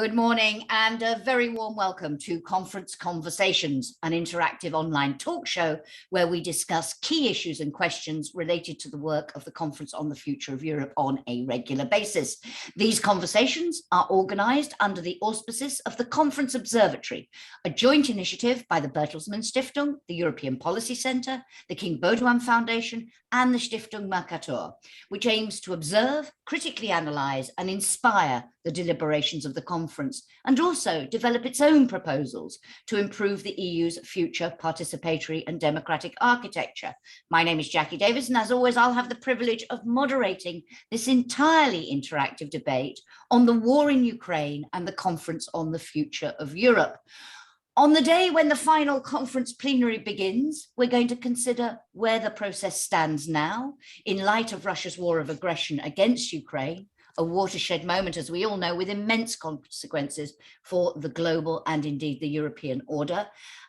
Good morning and a very warm welcome to Conference Conversations, an interactive online talk show where we discuss key issues and questions related to the work of the Conference on the Future of Europe on a regular basis. These conversations are organised under the auspices of the Conference Observatory, a joint initiative by the Bertelsmann Stiftung, the European Policy Centre, the King Baudouin Foundation and the Stiftung Mercator, which aims to observe, critically analyse and inspire the deliberations of the conference and also develop its own proposals to improve the EU's future participatory and democratic architecture. My name is Jacki Davis, and as always, I'll have the privilege of moderating this entirely interactive debate on the war in Ukraine and the Conference on the Future of Europe. On the day when the final conference plenary begins, we're going to consider where the process stands now in light of Russia's war of aggression against Ukraine, a watershed moment, as we all know, with immense consequences for the global and indeed the European order.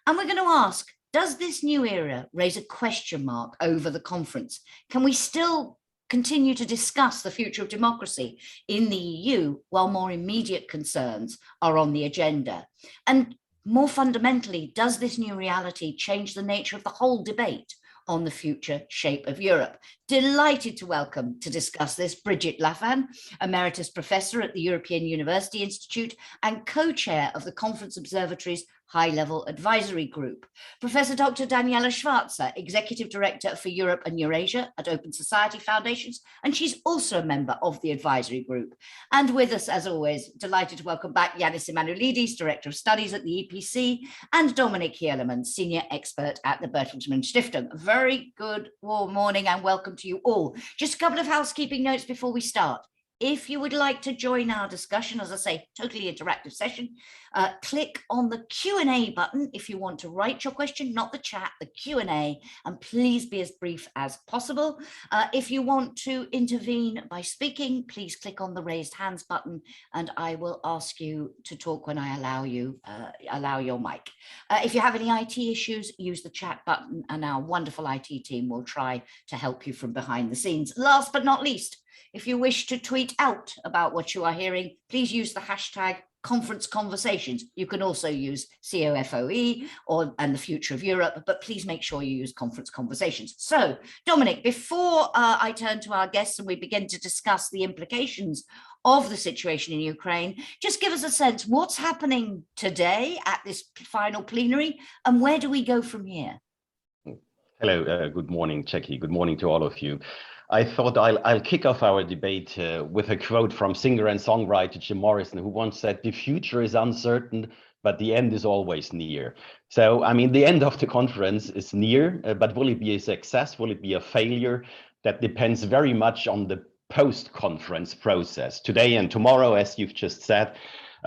And we're going to ask, does this new era raise a question mark over the conference? Can we still continue to discuss the future of democracy in the EU while more immediate concerns are on the agenda? And more fundamentally, does this new reality change the nature of the whole debate on the future shape of Europe? Delighted to welcome to discuss this Brigid Laffan, Emeritus Professor at the European University Institute and co-chair of the Conference Observatory's High-Level Advisory Group. Professor Dr. Daniela Schwarzer, Executive Director for Europe and Eurasia at Open Society Foundations, and she's also a member of the advisory group. And with us, as always, delighted to welcome back Janis Emmanouilidis, Director of Studies at the EPC, and Dominik, Hierlemann, Senior Expert at the Bertelsmann Stiftung. A very good warm morning and welcome to you all. Just a couple of housekeeping notes before we start. If you would like to join our discussion, as I say, totally interactive session, click on the Q&A button if you want to write your question, not the chat, the Q&A, and please be as brief as possible. If you want to intervene by speaking, please click on the raised hands button and I will ask you to talk when I allow your mic. If you have any IT issues, use the chat button and our wonderful IT team will try to help you from behind the scenes. Last but not least, if you wish to tweet out about what you are hearing, please use the hashtag Conference Conversations. You can also use COFOE and the Future of Europe, but please make sure you use Conference Conversations. So, Dominik, before I turn to our guests and we begin to discuss the implications of the situation in Ukraine, just give us a sense, what's happening today at this final plenary and where do we go from here? Hello, good morning, Jacki. Good morning to all of you. I thought I'll kick off our debate with a quote from singer and songwriter Jim Morrison, who once said, "The future is uncertain, but the end is always near." So, I mean, the end of the conference is near, but will it be a success? Will it be a failure? That depends very much on the post-conference process. Today and tomorrow, as you've just said,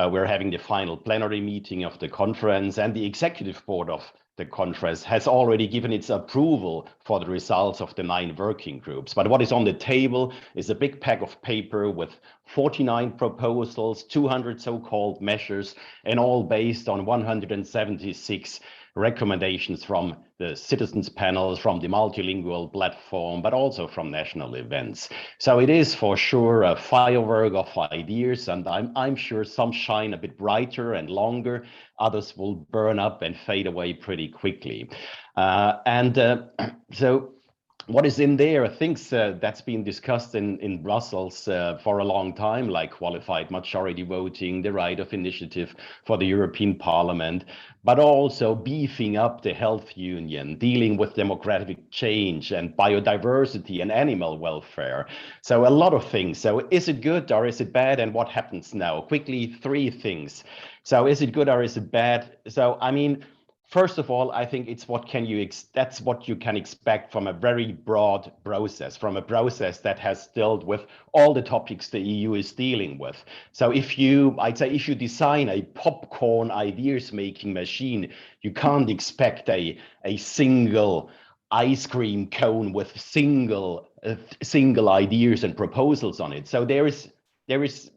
we're having the final plenary meeting of the conference, and the executive board of the conference has already given its approval for the results of the 9 working groups. But what is on the table is a big pack of paper with 49 proposals, 200 so-called measures, and all based on 176 recommendations from the citizens panels, from the multilingual platform, but also from national events. So it is for sure a firework of ideas, and I'm sure some shine a bit brighter and longer, others will burn up and fade away pretty quickly. So what is in there? Things that's been discussed in Brussels for a long time, like qualified majority voting, the right of initiative for the European Parliament, but also beefing up the health union, dealing with democratic change and biodiversity and animal welfare. So a lot of things. So is it good or is it bad? And what happens now? Quickly, 3 things. So is it good or is it bad? So, I mean, first of all, I think it's that's what you can expect from a very broad process, from a process that has dealt with all the topics the EU is dealing with. So I'd say if you design a popcorn ideas making machine, you can't expect a single ice cream cone with single ideas and proposals on it. So there is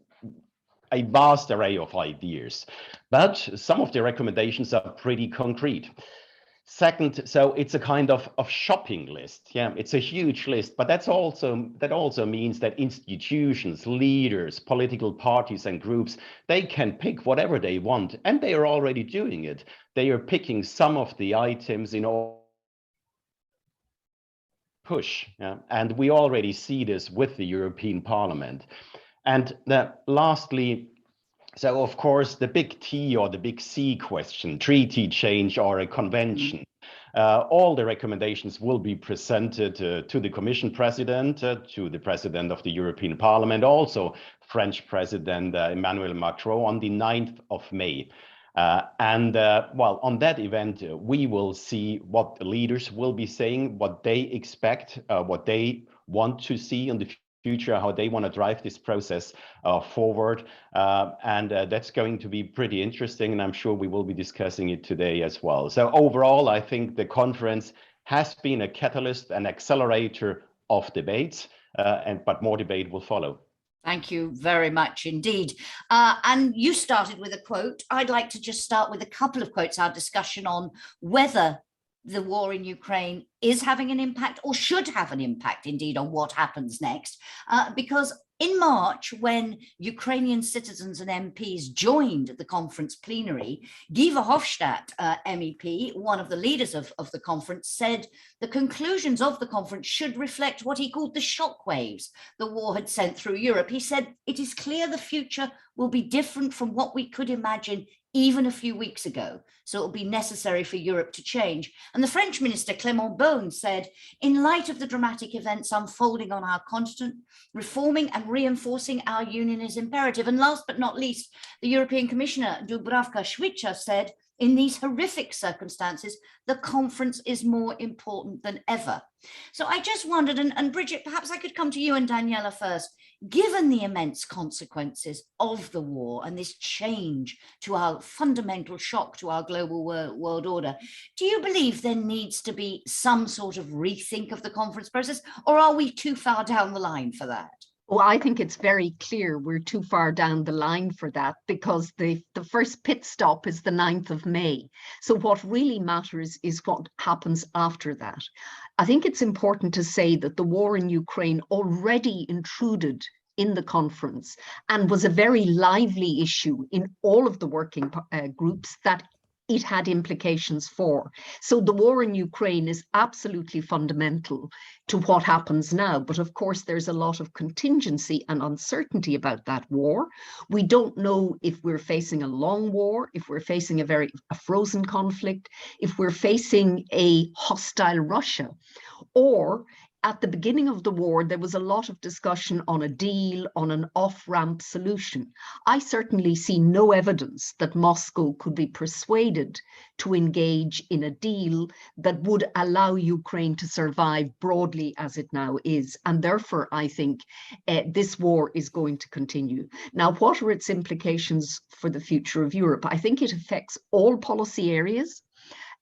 a vast array of ideas, but some of the recommendations are pretty concrete. Second, so it's a kind of shopping list. Yeah, it's a huge list, but that also means that institutions, leaders, political parties and groups, they can pick whatever they want, and they are already doing it. They are picking some of the items in all push, yeah? And we already see this with the European Parliament. And lastly, so of course, the big T or the big C question, treaty change or a convention, all the recommendations will be presented to the Commission President, to the President of the European Parliament, also French President Emmanuel Macron on the 9th of May. Well, on that event, we will see what the leaders will be saying, what they expect, what they want to see in the future, how they want to drive this process forward. That's going to be pretty interesting, and I'm sure we will be discussing it today as well. So overall, I think the conference has been a catalyst, an accelerator of debates, but more debate will follow. Thank you very much indeed. And you started with a quote. I'd like to just start with a couple of quotes, our discussion on whether the war in Ukraine is having an impact or should have an impact indeed on what happens next. Because in March, when Ukrainian citizens and MPs joined the conference plenary, Guy Verhofstadt, MEP, one of the leaders of the conference, said the conclusions of the conference should reflect what he called the shockwaves the war had sent through Europe. He said, it is clear the future will be different from what we could imagine even a few weeks ago. So it will be necessary for Europe to change. And the French minister, Clément Beaune, said, in light of the dramatic events unfolding on our continent, reforming and reinforcing our union is imperative. And last but not least, the European Commissioner, Dubravka-Šuica, said, in these horrific circumstances, the conference is more important than ever. So I just wondered, and Brigid, perhaps I could come to you and Daniela first, given the immense consequences of the war and this change to our fundamental shock to our global world order, do you believe there needs to be some sort of rethink of the conference process, or are we too far down the line for that? Well, I think it's very clear we're too far down the line for that, because the first pit stop is the 9th of May. So what really matters is what happens after that. I think it's important to say that the war in Ukraine already intruded in the conference and was a very lively issue in all of the working groups that it had implications for. So the war in Ukraine is absolutely fundamental to what happens now. But of course, there's a lot of contingency and uncertainty about that war. We don't know if we're facing a long war, if we're facing a frozen conflict, if we're facing a hostile Russia, or at the beginning of the war, there was a lot of discussion on a deal, on an off-ramp solution. I certainly see no evidence that Moscow could be persuaded to engage in a deal that would allow Ukraine to survive broadly as it now is. And therefore, I think this war is going to continue. Now, what are its implications for the future of Europe? I think it affects all policy areas,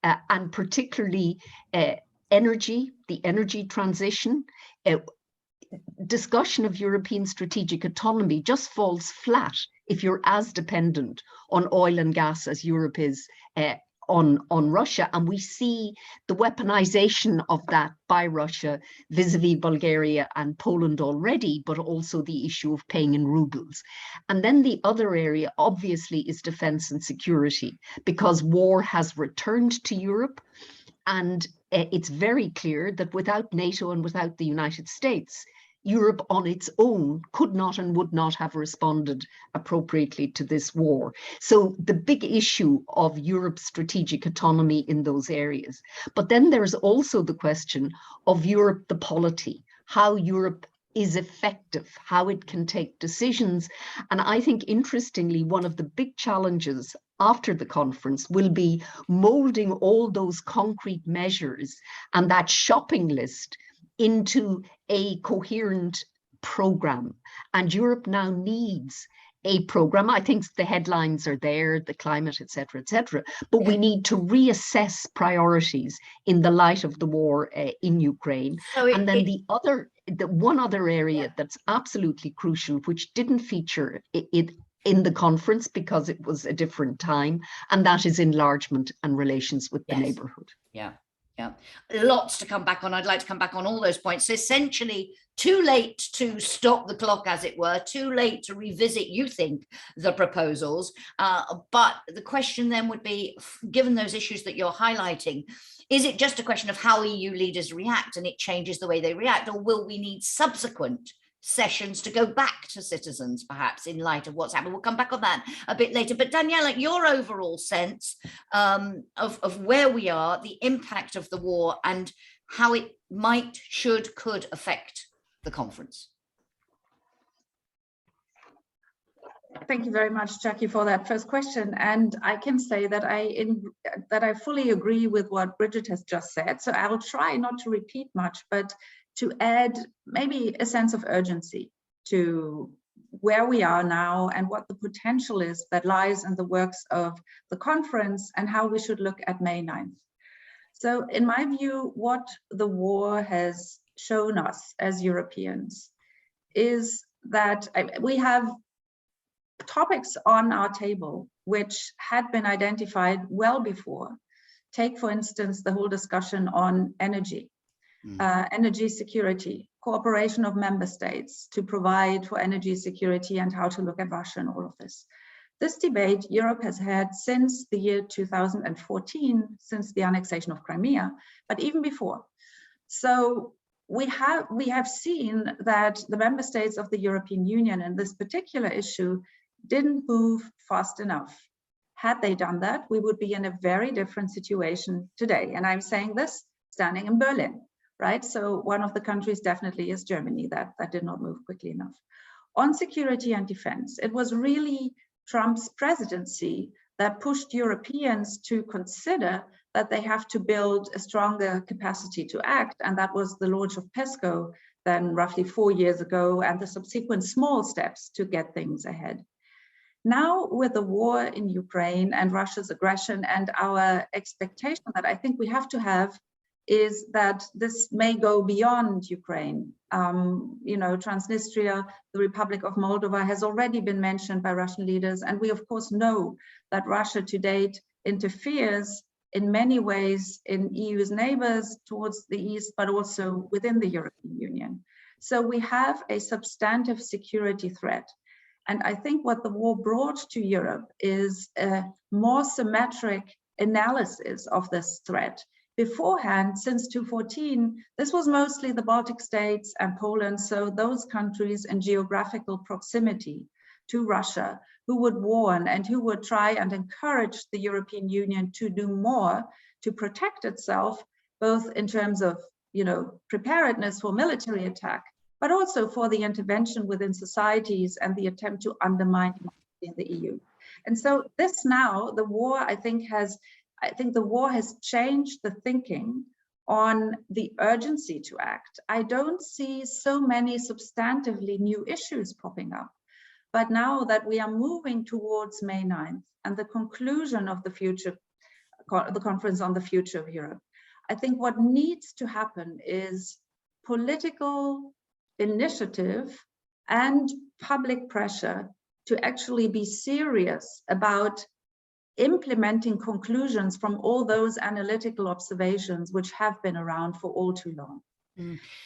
and particularly energy, the energy transition. Discussion of European strategic autonomy just falls flat if you're as dependent on oil and gas as Europe is on Russia. And we see the weaponization of that by Russia vis-a-vis Bulgaria and Poland already, but also the issue of paying in rubles. And then the other area, obviously, is defense and security, because war has returned to Europe. And it's very clear that without NATO and without the United States, Europe on its own could not and would not have responded appropriately to this war. So the big issue of Europe's strategic autonomy in those areas. But then there's also the question of Europe, the polity, how Europe is effective, how it can take decisions. And I think, interestingly, one of the big challenges after the conference will be molding all those concrete measures and that shopping list into a coherent program. And Europe now needs a program. I think the headlines are there, the climate, et cetera, but we need to reassess priorities in the light of the war in Ukraine. And then the one other area that's absolutely crucial, which didn't feature in the conference because it was a different time, and that is enlargement and relations with the neighborhood. Yeah. Yeah, lots to come back on. I'd like to come back on all those points. So essentially, too late to stop the clock, as it were, too late to revisit, you think, the proposals. But the question then would be, given those issues that you're highlighting, is it just a question of how EU leaders react and it changes the way they react, or will we need subsequent sessions to go back to citizens, perhaps, in light of what's happened? We'll come back on that a bit later. But Daniela, your overall sense of where we are, the impact of the war, and how it might, should, could affect the conference. Thank you very much, Jackie, for that first question. And I can say that I fully agree with what Brigid has just said. So I will try not to repeat much, but to add maybe a sense of urgency to where we are now and what the potential is that lies in the works of the conference and how we should look at May 9th. So in my view, what the war has shown us as Europeans is that we have topics on our table which had been identified well before. Take, for instance, the whole discussion on energy. Energy security, cooperation of member states to provide for energy security and how to look at Russia and all of this. This debate Europe has had since the year 2014, since the annexation of Crimea, but even before. So we have seen that the member states of the European Union in this particular issue didn't move fast enough. Had they done that, we would be in a very different situation today. And I'm saying this standing in Berlin. Right, so one of the countries definitely is Germany that did not move quickly enough. On security and defense, it was really Trump's presidency that pushed Europeans to consider that they have to build a stronger capacity to act, and that was the launch of PESCO then roughly 4 years ago, and the subsequent small steps to get things ahead. Now, with the war in Ukraine and Russia's aggression, and our expectation that I think we have to have is that this may go beyond Ukraine. Transnistria, the Republic of Moldova, has already been mentioned by Russian leaders. And we, of course, know that Russia to date interferes in many ways in EU's neighbors towards the east, but also within the European Union. So we have a substantive security threat. And I think what the war brought to Europe is a more symmetric analysis of this threat. Beforehand, since 2014, this was mostly the Baltic states and Poland, so those countries in geographical proximity to Russia who would warn and who would try and encourage the European Union to do more to protect itself, both in terms of preparedness for military attack, but also for the intervention within societies and the attempt to undermine in the EU. And so this now, the war, I think the war has changed the thinking on the urgency to act. I don't see so many substantively new issues popping up. But now that we are moving towards May 9th and the conclusion of the conference on the future of Europe, I think what needs to happen is political initiative and public pressure to actually be serious about implementing conclusions from all those analytical observations which have been around for all too long.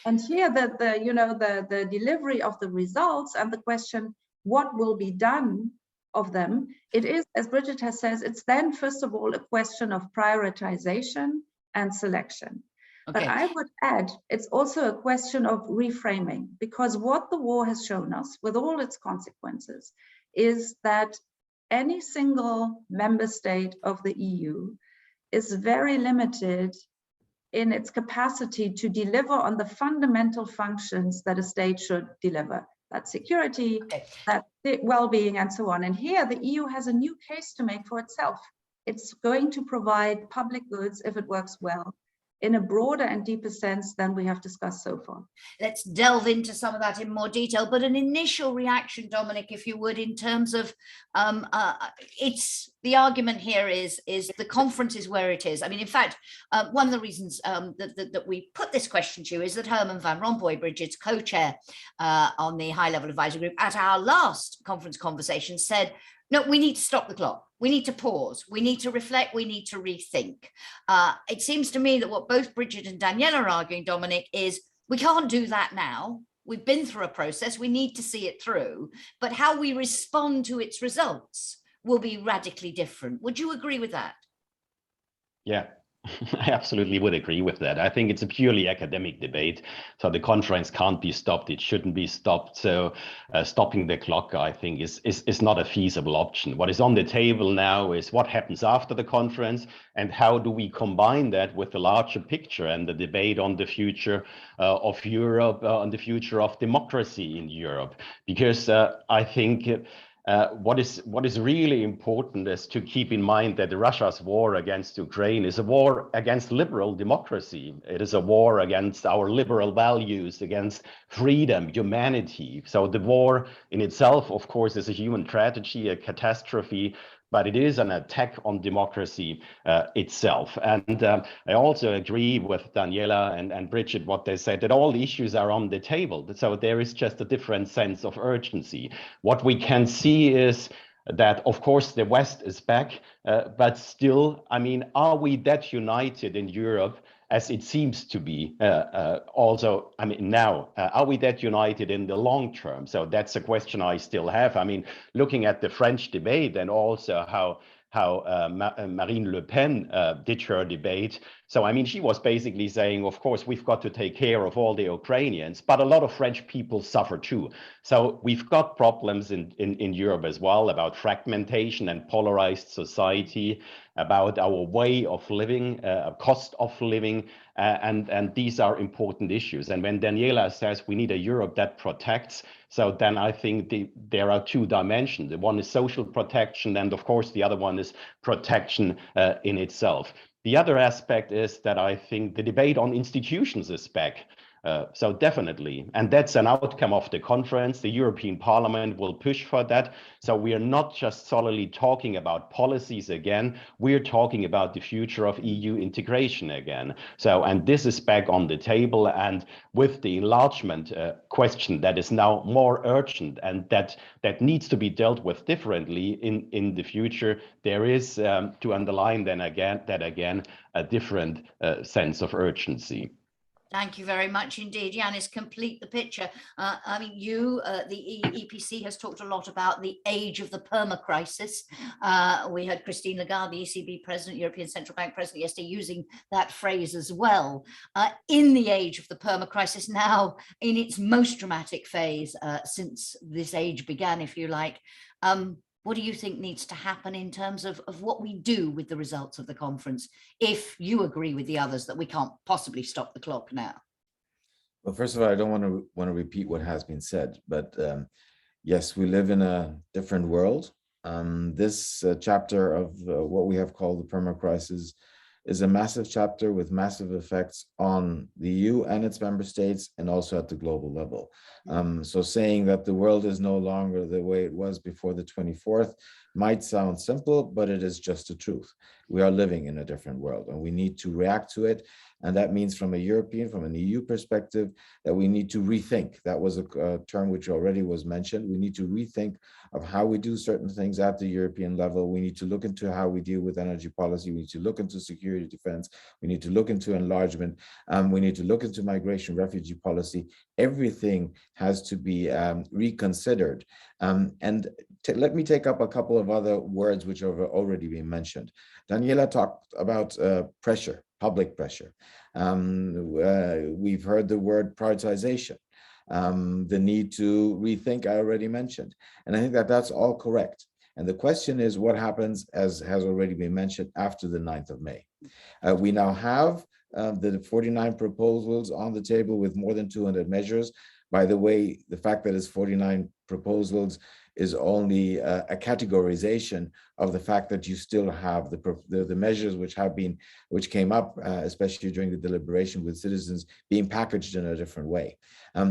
And here the delivery of the results and the question, what will be done of them, it is, as Brigid has said, it's then first of all a question of prioritization and selection. Okay. But I would add, it's also a question of reframing, because what the war has shown us with all its consequences is that any single member state of the EU is very limited in its capacity to deliver on the fundamental functions that a state should deliver. That's security, that's well-being, and so on. And here the EU has a new case to make for itself. It's going to provide public goods if it works well. in a broader and deeper sense than we have discussed so far. Let's delve into some of that in more detail, but an initial reaction, Dominik, if you would, in terms of it's the argument here is the conference is where it is. I mean, in fact, one of the reasons that we put this question to you is that Herman Van Rompuy, Brigid's co-chair on the high-level advisory group, at our last conference conversation said, no, we need to stop the clock. We need to pause. We need to reflect. We need to rethink. It seems to me that what both Brigid and Daniela are arguing, Dominik, is we can't do that now. We've been through a process. We need to see it through. But how we respond to its results will be radically different. Would you agree with that? Yeah. I absolutely would agree with that. I think it's a purely academic debate. So the conference can't be stopped. It shouldn't be stopped. So stopping the clock, I think, is not a feasible option. What is on the table now is what happens after the conference and how do we combine that with the larger picture and the debate on the future of Europe, on the future of democracy in Europe. Because I think what is really important is to keep in mind that Russia's war against Ukraine is a war against liberal democracy. It is a war against our liberal values, against freedom, humanity. So the war in itself, of course, is a human tragedy, a catastrophe, but it is an attack on democracy itself. And I also agree with Daniela and Brigid, what they said, that all the issues are on the table. So there is just a different sense of urgency. What we can see is that, of course, the West is back, but still, I mean, are we that united in Europe as it seems to be also, I mean, now, are we that united in the long term? So that's a question I still have. I mean, looking at the French debate and also how Marine Le Pen did her debate. So, I mean, she was basically saying, of course, we've got to take care of all the Ukrainians, but a lot of French people suffer too. So we've got problems in Europe as well about fragmentation and polarized society, about our way of living, cost of living, and these are important issues. And when Daniela says we need a Europe that protects, so then I think there are two dimensions. The one is social protection, and of course the other one is protection in itself. The other aspect is that I think the debate on institutions is back. So definitely, and that's an outcome of the conference. The European Parliament will push for that. So we are not just solely talking about policies again, we're talking about the future of EU integration again. So, and this is back on the table, and with the enlargement question that is now more urgent and that needs to be dealt with differently in the future, there is, to underline then again, a different sense of urgency. Thank you very much indeed. Janis, complete the picture. I mean, the EPC has talked a lot about the age of the perma-crisis. We heard Christine Lagarde, the ECB president, European Central Bank president yesterday, using that phrase as well. In the age of the perma-crisis, now in its most dramatic phase since this age began, if you like, what do you think needs to happen in terms of what we do with the results of the conference, if you agree with the others that we can't possibly stop the clock now? Well, first of all, I don't want to repeat what has been said, but yes, we live in a different world. This chapter of what we have called the perma-crisis is a massive chapter with massive effects on the EU and its member states, and also at the global level. So saying that the world is no longer the way it was before the 24th might sound simple, but it is just the truth. We are living in a different world and we need to react to it. And that means from an EU perspective, that we need to rethink. That was a term which already was mentioned. We need to rethink of how we do certain things at the European level. We need to look into how we deal with energy policy. We need to look into security defense. We need to look into enlargement. We need to look into migration, refugee policy. Everything has to be reconsidered. Let me take up a couple of other words which have already been mentioned. Daniela talked about pressure, public pressure. We've heard the word prioritization, the need to rethink, I already mentioned. And I think that that's all correct. And the question is what happens, as has already been mentioned, after the 9th of May. We now have the 49 proposals on the table with more than 200 measures. By the way, the fact that it's 49 proposals is only a categorization of the fact that you still have the measures which came up, especially during the deliberation with citizens, being packaged in a different way.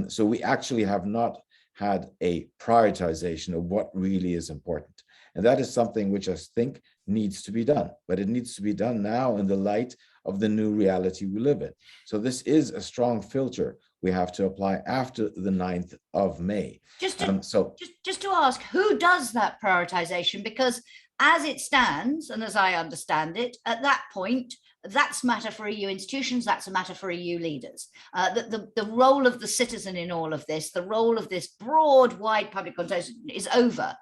So we actually have not had a prioritization of what really is important. And that is something which I think needs to be done, but it needs to be done now in the light of the new reality we live in. So this is a strong filter we have to apply after the 9th of May. Just to ask, who does that prioritization? Because as it stands, and as I understand it, at that point, that's matter for EU institutions, that's a matter for EU leaders. The role of the citizen in all of this, the role of this broad, wide public consultation is over.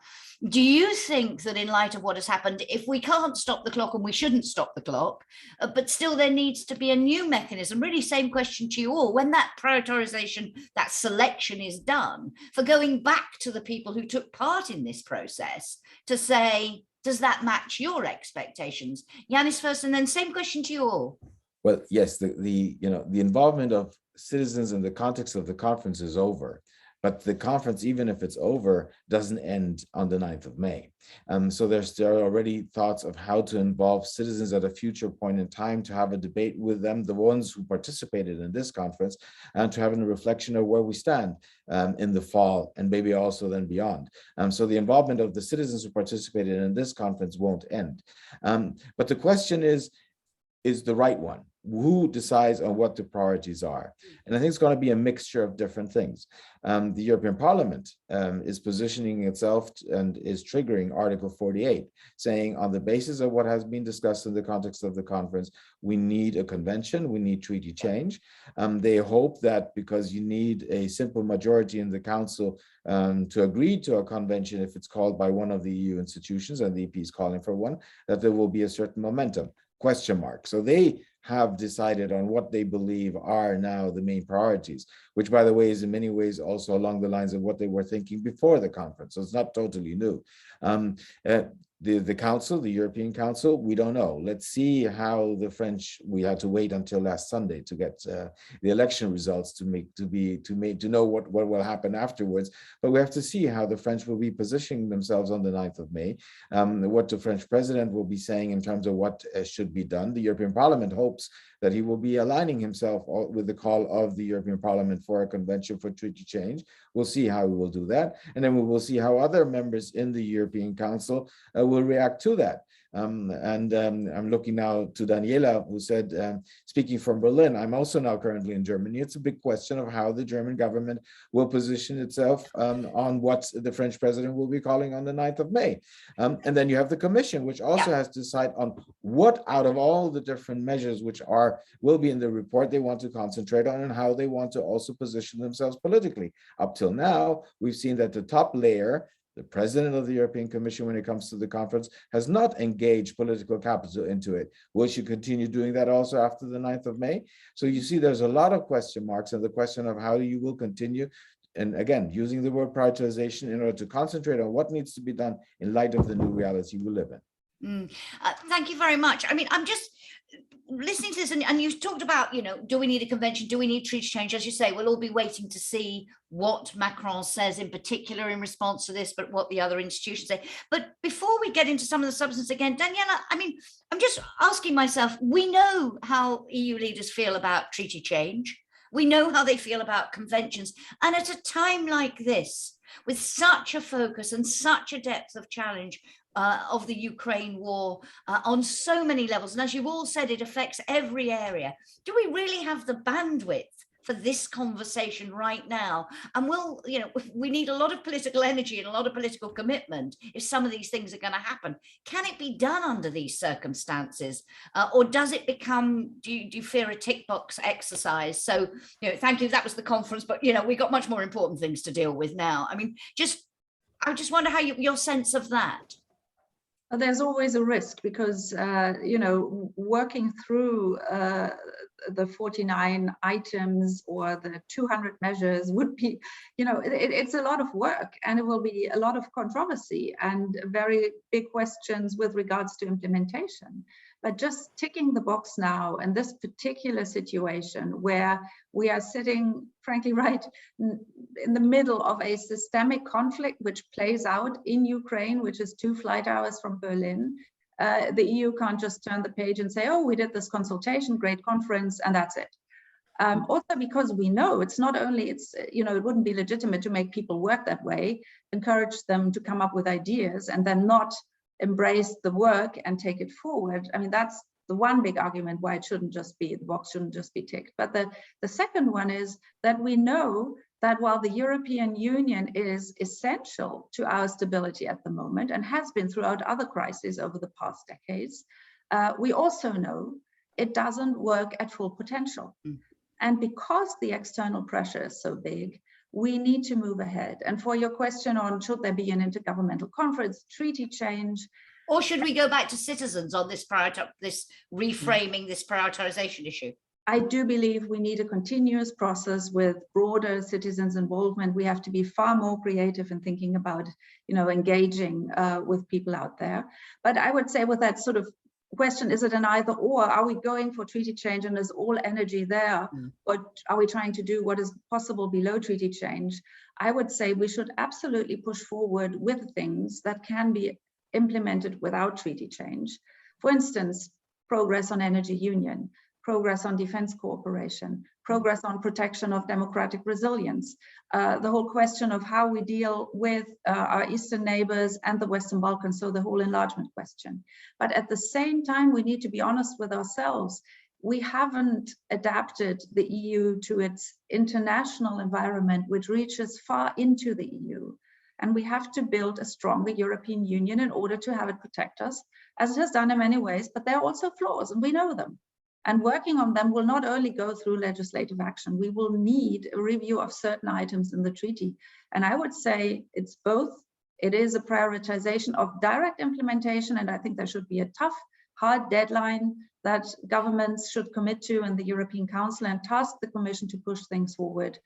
Do you think that in light of what has happened, if we can't stop the clock, and we shouldn't stop the clock, but still there needs to be a new mechanism? Really, same question to you all. When that prioritization, that selection is done, for going back to the people who took part in this process to say, does that match your expectations? Janis first, and then same question to you all. Well, yes, the involvement of citizens in the context of the conference is over. But the conference, even if it's over, doesn't end on the 9th of May. So there are already thoughts of how to involve citizens at a future point in time, to have a debate with them, the ones who participated in this conference, and to have a reflection of where we stand in the fall and maybe also then beyond. So the involvement of the citizens who participated in this conference won't end. But the question is the right one. Who decides on what the priorities are? And I think it's going to be a mixture of different things. The European Parliament is positioning itself and is triggering Article 48, saying on the basis of what has been discussed in the context of the conference, we need a convention, we need treaty change. They hope that because you need a simple majority in the Council to agree to a convention, if it's called by one of the EU institutions, and the EP is calling for one, that there will be a certain momentum. Question mark. So they have decided on what they believe are now the main priorities, which, by the way, is in many ways also along the lines of what they were thinking before the conference. So it's not totally new. The Council, the European Council, we don't know. Let's see how the French. We had to wait until last Sunday to get the election results to know what will happen afterwards. But we have to see how the French will be positioning themselves on the 9th of May, what the French president will be saying in terms of what should be done. The European Parliament hopes that he will be aligning himself with the call of the European Parliament for a convention for treaty change. We'll see how he will do that. And then we will see how other members in the European Council will react to that. I'm looking now to Daniela, who said, speaking from Berlin, I'm also now currently in Germany. It's a big question of how the German government will position itself on what the French president will be calling on the 9th of May. And then you have the Commission, which also has to decide on what out of all the different measures which will be in the report they want to concentrate on, and how they want to also position themselves politically. Up till now, we've seen that the top layer, the president of the European Commission, when it comes to the conference, has not engaged political capital into it. Will she continue doing that also after the 9th of May? So you see, there's a lot of question marks, and the question of how you will continue, and again, using the word prioritization in order to concentrate on what needs to be done in light of the new reality we live in. Thank you very much. I mean, I'm just listening to this, and you talked about, do we need a convention? Do we need treaty change? As you say, we'll all be waiting to see what Macron says in particular in response to this, but what the other institutions say. But before we get into some of the substance again, Daniela, I mean, I'm just asking myself, we know how EU leaders feel about treaty change. We know how they feel about conventions. And at a time like this, with such a focus and such a depth of challenge of the Ukraine war on so many levels, and as you've all said, it affects every area. Do we really have the bandwidth for this conversation right now? And we need a lot of political energy and a lot of political commitment if some of these things are going to happen. Can it be done under these circumstances, or does it become, do you fear a tick box exercise? So, thank you, that was the conference, but we've got much more important things to deal with now. I mean, I just wonder how your sense of that. There's always a risk because, working through the 49 items or the 200 measures would be, it's a lot of work, and it will be a lot of controversy and very big questions with regards to implementation. But just ticking the box now in this particular situation where we are sitting, frankly, right in the middle of a systemic conflict which plays out in Ukraine, which is 2 flight hours from Berlin. The EU can't just turn the page and say, oh, we did this consultation, great conference, and that's it. Also because we know it's not only, it wouldn't be legitimate to make people work that way, encourage them to come up with ideas and then not embrace the work and take it forward. I mean, that's the one big argument why it shouldn't just be, the box shouldn't just be ticked. But the second one is that we know that while the European Union is essential to our stability at the moment and has been throughout other crises over the past decades, we also know it doesn't work at full potential. And because the external pressure is so big, we need to move ahead. And for your question on should there be an intergovernmental conference, treaty change, or should we go back to citizens on this reframing this prioritization issue? I do believe we need a continuous process with broader citizens' involvement. We have to be far more creative in thinking about, engaging with people out there. But I would say with that sort of question, is it an either or? Are we going for treaty change and is all energy there? Or are we trying to do what is possible below treaty change? I would say we should absolutely push forward with things that can be implemented without treaty change. For instance, progress on energy union, progress on defense cooperation, progress on protection of democratic resilience, the whole question of how we deal with our Eastern neighbors and the Western Balkans, so the whole enlargement question. But at the same time, we need to be honest with ourselves. We haven't adapted the EU to its international environment, which reaches far into the EU. And we have to build a stronger European Union in order to have it protect us, as it has done in many ways, but there are also flaws, and we know them. And working on them will not only go through legislative action, we will need a review of certain items in the treaty. And I would say it's both. It is a prioritization of direct implementation, and I think there should be a tough, hard deadline that governments should commit to in the European Council and task the Commission to push things forward.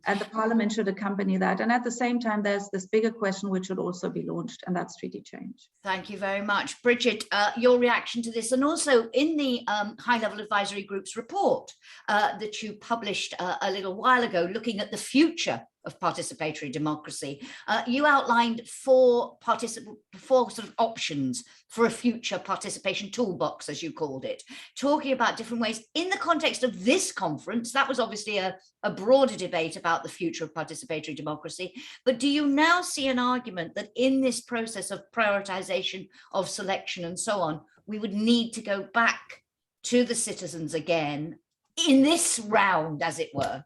And the Parliament should accompany that. And at the same time, there's this bigger question which should also be launched, and that's treaty change. Thank you very much. Brigid, your reaction to this, and also in the high-level advisory group's report that you published a little while ago, looking at the future of participatory democracy, you outlined four sort of options for a future participation toolbox, as you called it, talking about different ways in the context of this conference. That was obviously a broader debate about the future of participatory democracy. But do you now see an argument that in this process of prioritization, of selection and so on, we would need to go back to the citizens again in this round, as it were?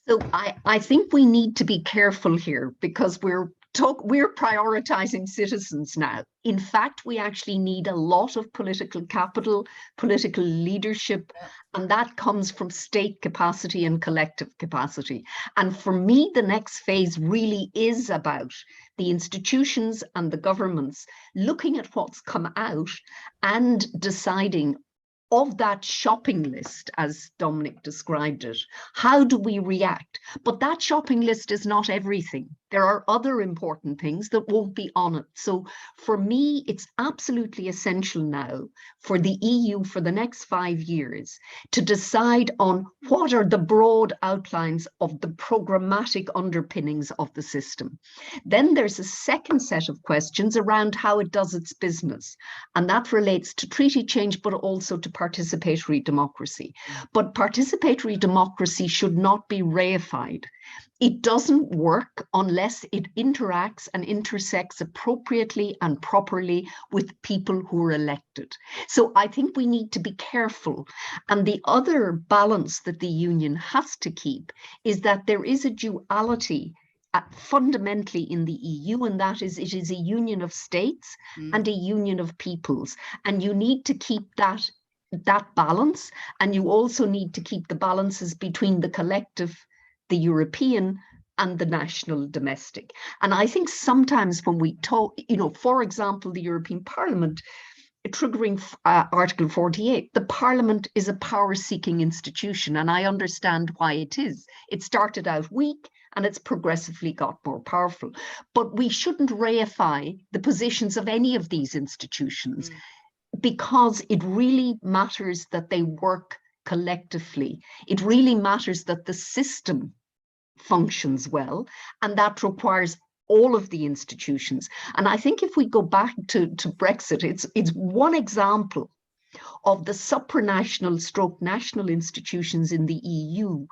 So I think we need to be careful here because we're prioritizing citizens now. In fact, we actually need a lot of political capital, political leadership, and that comes from state capacity and collective capacity. And for me, the next phase really is about the institutions and the governments looking at what's come out and deciding of that shopping list, as Dominik described it, how do we react? But that shopping list is not everything. There are other important things that won't be on it. So for me, it's absolutely essential now for the EU for the next 5 years to decide on what are the broad outlines of the programmatic underpinnings of the system. Then there's a second set of questions around how it does its business. And that relates to treaty change, but also to participatory democracy. But participatory democracy should not be reified. It doesn't work unless it interacts and intersects appropriately and properly with people who are elected. So I think we need to be careful. And the other balance that the union has to keep is that there is a duality fundamentally in the EU, and that is it is a union of states and a union of peoples. And you need to keep that balance, and you also need to keep the balances between the collective, the European, and the national domestic. And I think sometimes when we talk, for example, the European Parliament, triggering Article 48, the Parliament is a power-seeking institution, and I understand why it is. It started out weak, and it's progressively got more powerful. But we shouldn't reify the positions of any of these institutions. because it really matters that they work collectively. It really matters that the system functions well, and that requires all of the institutions. And I think if we go back to Brexit, it's one example of the supranational stroke national institutions in the EU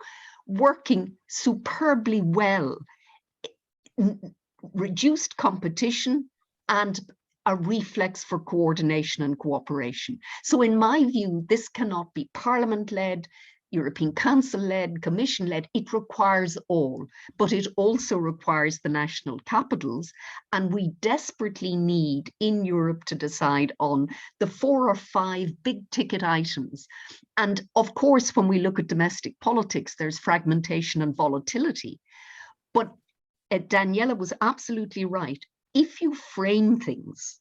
working superbly well, reduced competition and a reflex for coordination and cooperation. So in my view, this cannot be Parliament-led, European Council-led, Commission-led. It requires all, but it also requires the national capitals. And we desperately need in Europe to decide on the 4 or 5 big ticket items. And of course, when we look at domestic politics, there's fragmentation and volatility. But Daniela was absolutely right. If you frame things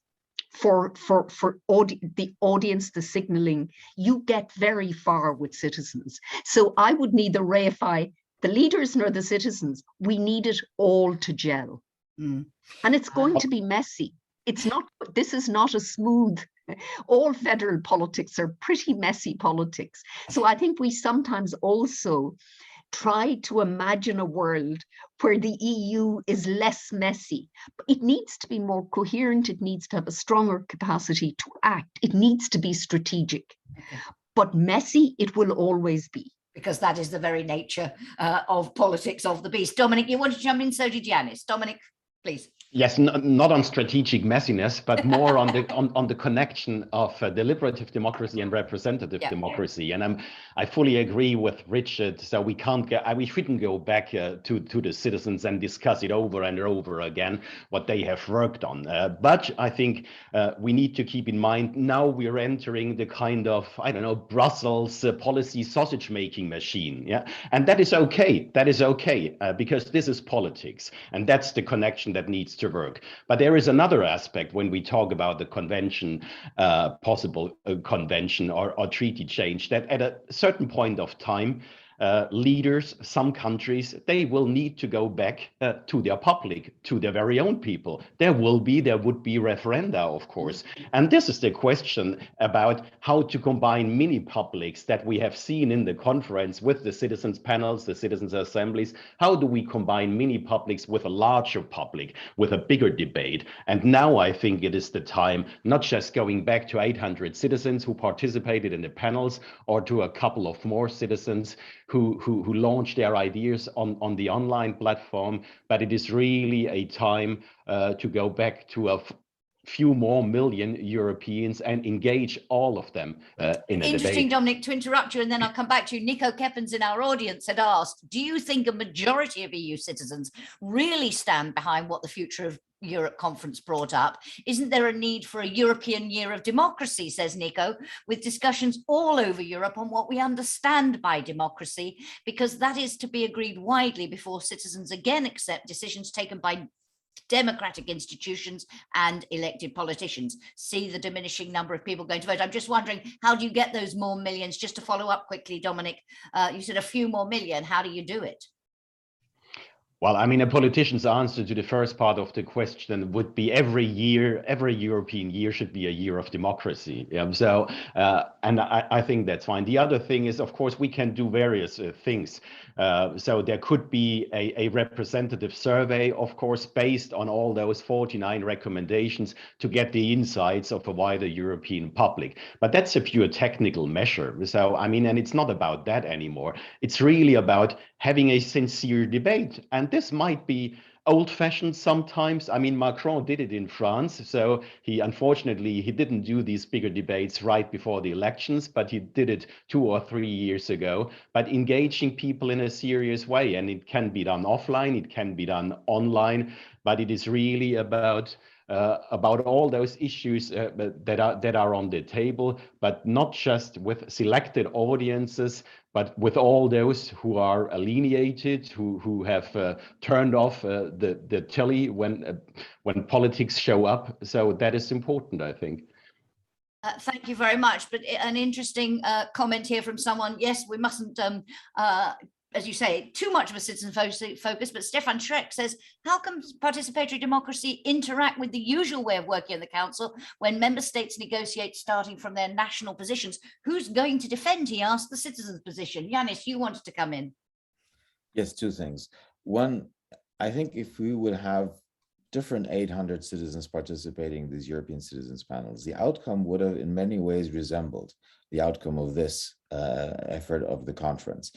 for the audience, the signaling, you get very far with citizens. So I would neither reify the leaders nor the citizens. We need it all to gel. And it's going to be messy. It's not, this is not a smooth, all federal politics are pretty messy politics. So I think we sometimes also try to imagine a world where the EU is less messy. It needs to be more coherent. It needs to have a stronger capacity to act. It needs to be strategic. Okay. But messy, it will always be. Because that is the very nature of politics of the beast. Dominik, you want to jump in? So did Janis. Dominik, please. Yes, not on strategic messiness, but more on the connection of deliberative democracy and representative democracy. And I fully agree with Richard. So we shouldn't go back to the citizens and discuss it over and over again what they have worked on. But I think we need to keep in mind now we're entering the kind of, I don't know, Brussels policy sausage making machine. Yeah, and that is okay. That is okay because this is politics, and that's the connection that needs to work. But there is another aspect when we talk about the convention, possible convention or treaty change, that at a certain point of time, leaders, some countries, they will need to go back to their public, to their very own people. There would be referenda, of course. And this is the question about how to combine mini publics that we have seen in the conference with the citizens panels, the citizens assemblies. How do we combine mini publics with a larger public, with a bigger debate? And now I think it is the time, not just going back to 800 citizens who participated in the panels or to a couple of more citizens who launched their ideas on the online platform, but it is really a time to go back to a few more million Europeans and engage all of them in a Interesting, debate. Dominik, to interrupt you, and then I'll come back to you. Nico Keppens in our audience had asked, do you think a majority of EU citizens really stand behind what the Future of Europe conference brought up? Isn't there a need for a European year of democracy, says Nico, with discussions all over Europe on what we understand by democracy, because that is to be agreed widely before citizens again accept decisions taken by democratic institutions and elected politicians. See the diminishing number of people going to vote. I'm just wondering, how do you get those more millions? Just to follow up quickly, Dominik, you said a few more million. How do you do it? Well, I mean, a politician's answer to the first part of the question would be every year, every European year should be a year of democracy. So, and I think that's fine. The other thing is, of course, we can do various things. So there could be a representative survey, of course, based on all those 49 recommendations to get the insights of a wider European public. But that's a pure technical measure. So, I mean, and it's not about that anymore. It's really about having a sincere debate. And this might be old-fashioned sometimes. I mean, Macron did it in France. So unfortunately, he didn't do these bigger debates right before the elections, but he did it 2 or 3 years ago. But engaging people in a serious way, and it can be done offline, it can be done online, but it is really about all those issues that are on the table, but not just with selected audiences, but with all those who are alienated, who have turned off the telly when politics show up. So that is important, I think. Thank you very much. But an interesting comment here from someone. Yes, we mustn't as you say, too much of a citizen focus, but Stefan Schreck says, how can participatory democracy interact with the usual way of working in the council when member states negotiate starting from their national positions? Who's going to defend, he asked, the citizens' position? Janis, you wanted to come in. Yes, two things. One, I think if we would have different 800 citizens participating in these European citizens panels, the outcome would have in many ways resembled the outcome of this effort of the conference.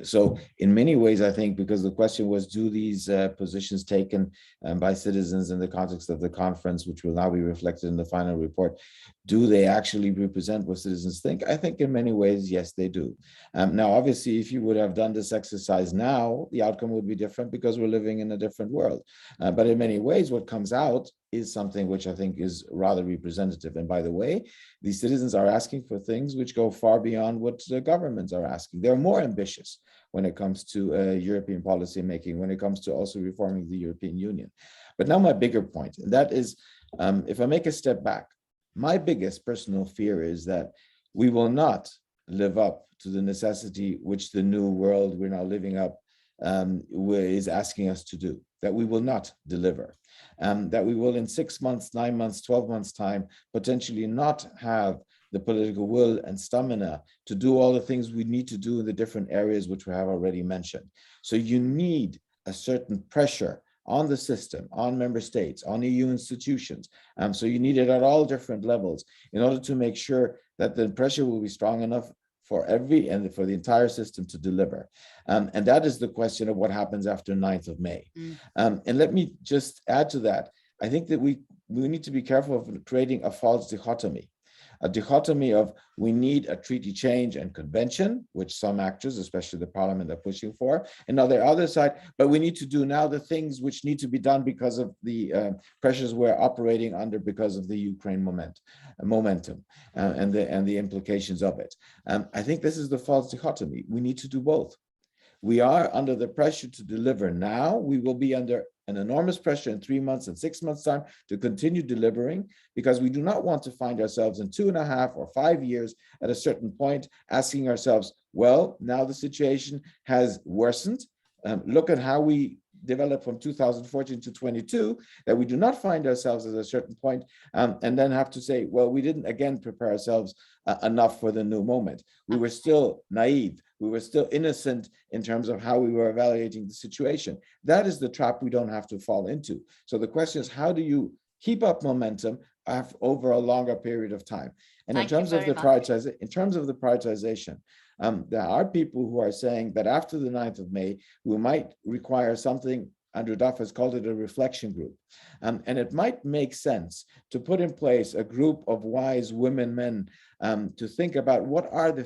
So in many ways, I think, because the question was, do these positions taken by citizens in the context of the conference, which will now be reflected in the final report, do they actually represent what citizens think? I think in many ways, yes, they do. Now, obviously, if you would have done this exercise now, the outcome would be different because we're living in a different world. But in many ways, what comes out is something which I think is rather representative. And by the way, these citizens are asking for things which go far beyond what the governments are asking. They're more ambitious when it comes to European policy making, when it comes to also reforming the European Union. But now my bigger point, and that is, if I make a step back, my biggest personal fear is that we will not live up to the necessity which the new world we're now living up is asking us to do, that we will not deliver. That we will in 6 months, 9 months, 12 months time, potentially not have the political will and stamina to do all the things we need to do in the different areas which we have already mentioned. So you need a certain pressure on the system, on member states, on EU institutions. So you need it at all different levels in order to make sure that the pressure will be strong enough for for the entire system to deliver. And that is the question of what happens after 9th of May. And let me just add to that. I think that we need to be careful of creating a false dichotomy. A dichotomy of we need a treaty change and convention, which some actors, especially the parliament, are pushing for. And on the other side, but we need to do now the things which need to be done because of the pressures we're operating under because of the Ukraine momentum and the implications of it. I think this is the false dichotomy. We need to do both. We are under the pressure to deliver now. We will be under an enormous pressure in 3 months and 6 months' time to continue delivering, because we do not want to find ourselves in 2.5 or 5 years at a certain point asking ourselves, well, now the situation has worsened. Look at how we developed from 2014 to 22, that we do not find ourselves at a certain point and then have to say, well, we didn't again prepare ourselves enough for the new moment. We were still naive. We were still innocent in terms of how we were evaluating the situation. That is the trap we don't have to fall into. So the question is, how do you keep up momentum over a longer period of time? And in terms of the prioritization, there are people who are saying that after the 9th of May, we might require something, Andrew Duff has called it a reflection group. And it might make sense to put in place a group of wise women, men, to think about what are the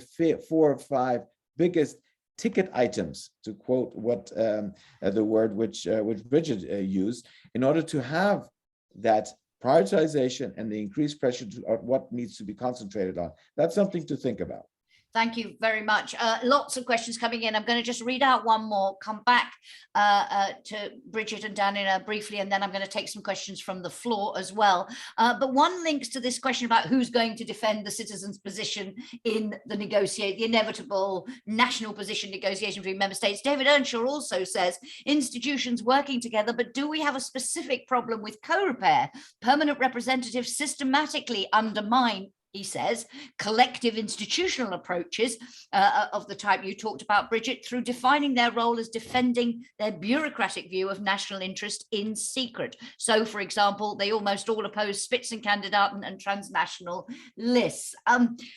4 or 5 biggest ticket items, to quote what the word which Brigid used, in order to have that prioritization and the increased pressure to what needs to be concentrated on. That's something to think about. Thank you very much. Lots of questions coming in. I'm going to just read out one more, come back to Brigid and Daniela briefly, and then I'm going to take some questions from the floor as well. But one links to this question about who's going to defend the citizens' position in the inevitable national position negotiation between member states. David Earnshaw also says, institutions working together, but do we have a specific problem with co-repair? Permanent representatives systematically undermine, he says, collective institutional approaches of the type you talked about, Brigid, through defining their role as defending their bureaucratic view of national interest in secret. So, for example, they almost all oppose Spitzenkandidaten and transnational lists.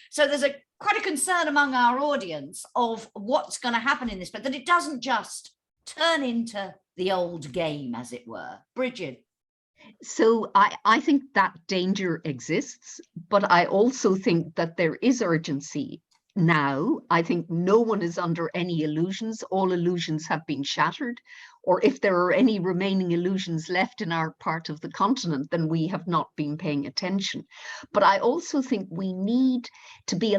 So there's quite a concern among our audience of what's going to happen in this, but that it doesn't just turn into the old game, as it were. Brigid. So I think that danger exists, but I also think that there is urgency now. I think no one is under any illusions. All illusions have been shattered, or if there are any remaining illusions left in our part of the continent, then we have not been paying attention. But I also think we need to be,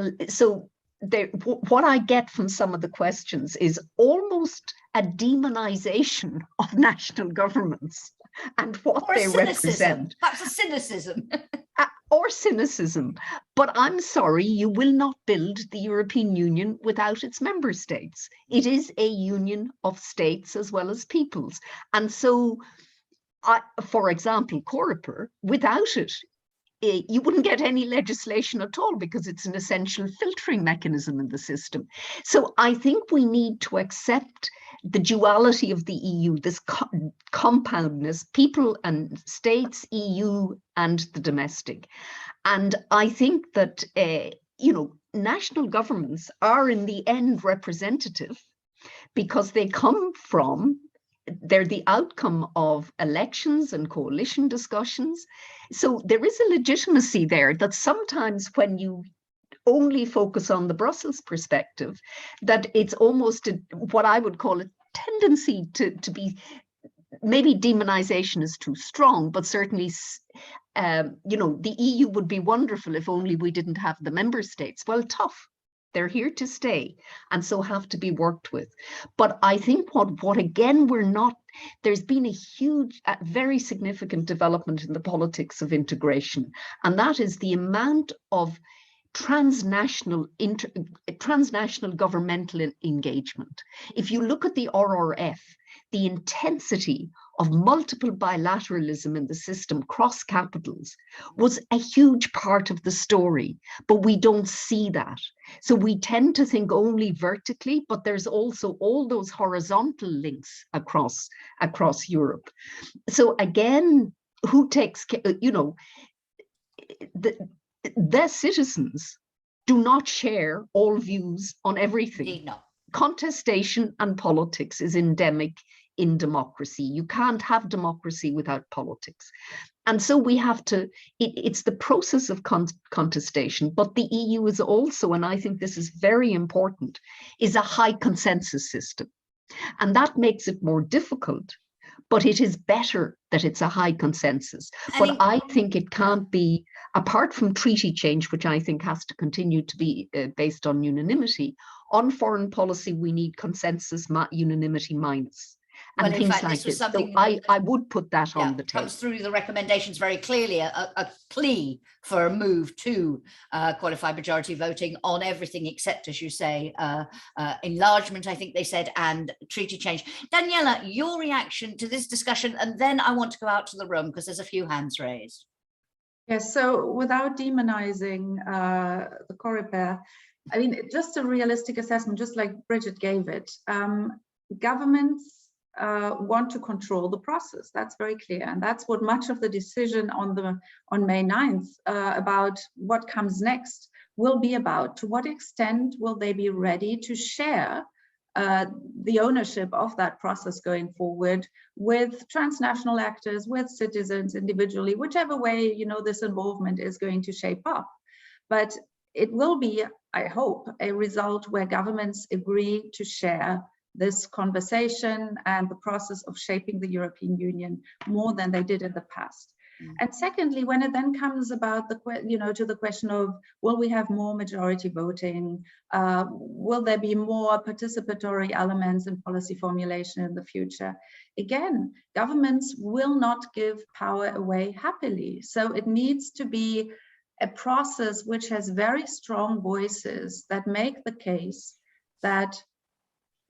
what I get from some of the questions is almost a demonization of national governments and what they represent. Perhaps a cynicism. or cynicism. But I'm sorry, you will not build the European Union without its member states. It is a union of states as well as peoples. And so, for example, Coreper, without it, you wouldn't get any legislation at all because it's an essential filtering mechanism in the system. So I think we need to accept the duality of the EU, this compoundness, people and states, EU and the domestic. And I think that, national governments are in the end representative because they come from, they're the outcome of elections and coalition discussions. So there is a legitimacy there that sometimes when you only focus on the Brussels perspective, that it's almost what I would call a tendency to be, maybe demonization is too strong, but certainly, the EU would be wonderful if only we didn't have the member states. Well, tough. They're here to stay and so have to be worked with. But I think what again, there's been a huge, very significant development in the politics of integration. And that is the amount of transnational governmental engagement. If you look at the RRF, the intensity of multiple bilateralism in the system, cross capitals, was a huge part of the story, but we don't see that. So we tend to think only vertically, but there's also all those horizontal links across Europe. So again, who takes, the citizens do not share all views on everything. Indeed not. Contestation and politics is endemic in democracy. You can't have democracy without politics. And so we have to, it's the process of contestation, but the EU is also, and I think this is very important, is a high consensus system. And that makes it more difficult, but it is better that it's a high consensus. But I think it can't be, apart from treaty change, which I think has to continue to be based on unanimity, on foreign policy, we need consensus, unanimity minus. And well, things in fact, like this was this. something So I would put that on the table. Comes through the recommendations very clearly, a plea for a move to qualified majority voting on everything except, as you say, enlargement, I think they said, and treaty change. Daniela, your reaction to this discussion, and then I want to go out to the room because there's a few hands raised. Yes, so without demonizing the Coreper, I mean, just a realistic assessment, just like Brigid gave it. Governments want to control the process. That's very clear, and that's what much of the decision on May 9th about what comes next will be about. To what extent will they be ready to share the ownership of that process going forward with transnational actors, with citizens individually, whichever way this involvement is going to shape up. But it will be, I hope, a result where governments agree to share this conversation and the process of shaping the European Union more than they did in the past. And secondly, when it then comes about to the question of, will we have more majority voting? Will there be more participatory elements in policy formulation in the future? Again, governments will not give power away happily. So it needs to be a process which has very strong voices that make the case that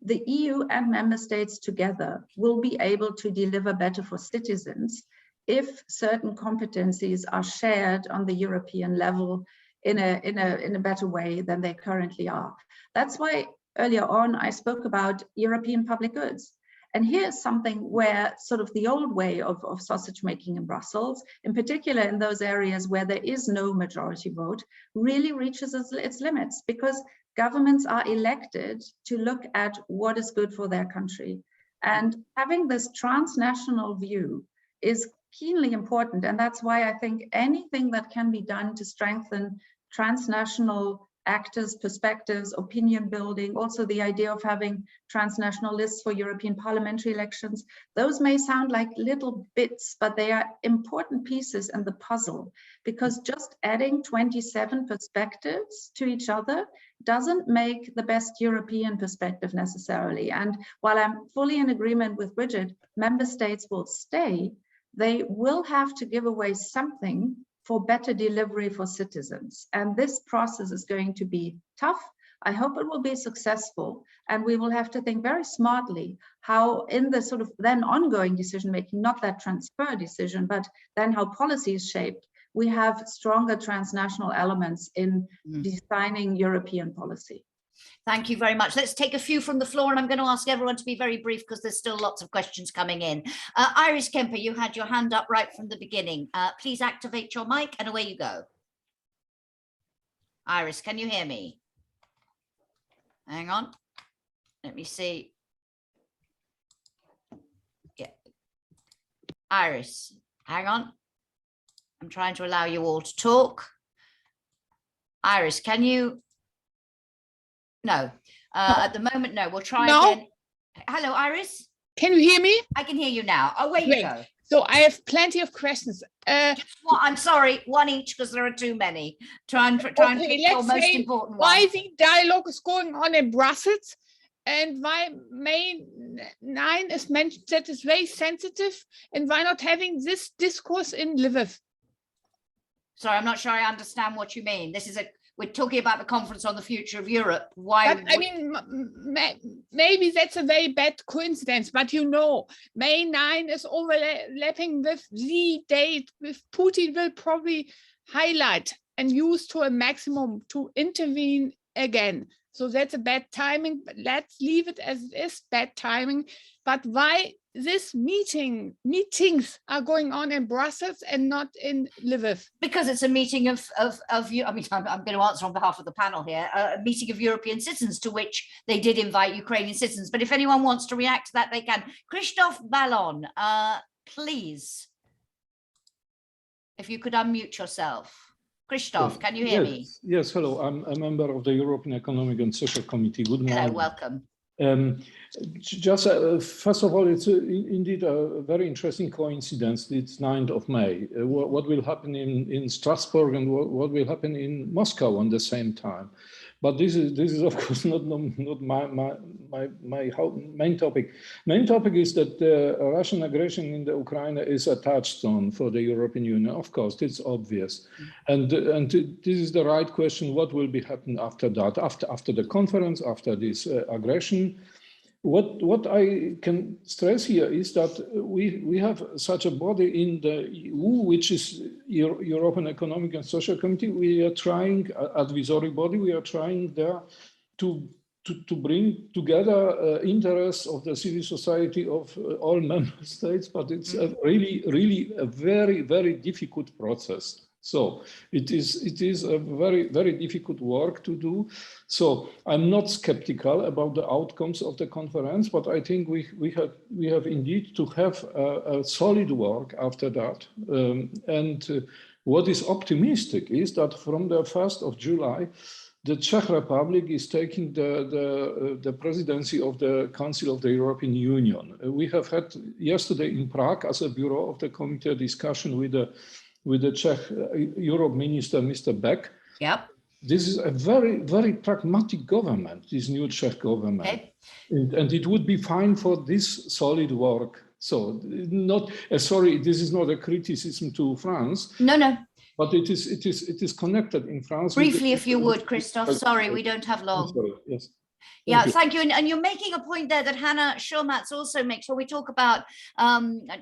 the EU and member states together will be able to deliver better for citizens if certain competencies are shared on the European level in a better way than they currently are. That's why earlier on I spoke about European public goods. And here's something where sort of the old way of sausage making in Brussels, in particular in those areas where there is no majority vote, really reaches its limits, because governments are elected to look at what is good for their country. And having this transnational view is keenly important. And that's why I think anything that can be done to strengthen transnational actors' perspectives, opinion building, also the idea of having transnational lists for European parliamentary elections, those may sound like little bits, but they are important pieces in the puzzle, because just adding 27 perspectives to each other doesn't make the best European perspective necessarily. And while I'm fully in agreement with Brigid, member states will stay, they will have to give away something for better delivery for citizens. And this process is going to be tough. I hope it will be successful, and we will have to think very smartly how in the sort of then ongoing decision-making, not that transfer decision, but then how policy is shaped, we have stronger transnational elements in designing European policy. Thank you very much. Let's take a few from the floor, and I'm going to ask everyone to be very brief because there's still lots of questions coming in. Iris Kemper, you had your hand up right from the beginning. Please activate your mic and away you go. Iris, can you hear me? Hang on. Let me see. Yeah. Iris, hang on. I'm trying to allow you all to talk. Iris, can you? No, at the moment, no. We'll try again. Hello, Iris. Can you hear me? I can hear you now. Away you go. So I have plenty of questions. Well, I'm sorry, one each because there are too many. Try and pick your most important one. Why the dialogue is going on in Brussels, and why May 9 is mentioned that is very sensitive, and why not having this discourse in Lviv? Sorry, I'm not sure I understand what you mean. We're talking about the conference on the future of Europe. Why? But I mean, maybe that's a very bad coincidence, but you know, May 9 is overlapping with the date with Putin will probably highlight and use to a maximum to intervene again. So that's a bad timing, but let's leave it as it is, bad timing. But why this meetings are going on in Brussels and not in Lviv? Because it's a meeting of you. I mean, I'm going to answer on behalf of the panel here. A meeting of European citizens to which they did invite Ukrainian citizens. But if anyone wants to react to that, they can. Christophe Ballon, please, if you could unmute yourself. Christophe, can you hear me? Yes, hello. I'm a member of the European Economic and Social Committee. Good morning. Hello, welcome. First of all, it's indeed a very interesting coincidence. It's 9th of May. What will happen in Strasbourg and what will happen in Moscow on the same time? But this is of course not my main topic. Main topic is that the Russian aggression in the Ukraine is a touchstone for the European Union. Of course, it's obvious, and this is the right question. What will be happen after that? After the conference, after this aggression? What I can stress here is that we have such a body in the EU, which is European Economic and Social Committee. We are trying, advisory body, we are trying there to bring together interests of the civil society of all member states, but it's really a very, very difficult process. So it is a very, very difficult work to do. So I'm not skeptical about the outcomes of the conference, but I think we have indeed to have a solid work after that. What is optimistic is that from the 1st of July, the Czech Republic is taking the presidency of the Council of the European Union. We have had yesterday in Prague as a bureau of the committee discussion with the Czech Europe Minister, Mr. Beck. Yep. This is a very, very pragmatic government, this new Czech government. Okay. And it would be fine for this solid work. So sorry, this is not a criticism to France. No. But it is connected in France. Briefly, if you would, Christophe. Sorry, we don't have long. Sorry, yes. Yeah, thank you. And you're making a point there that Hannah Schurmatz also makes when we talk about,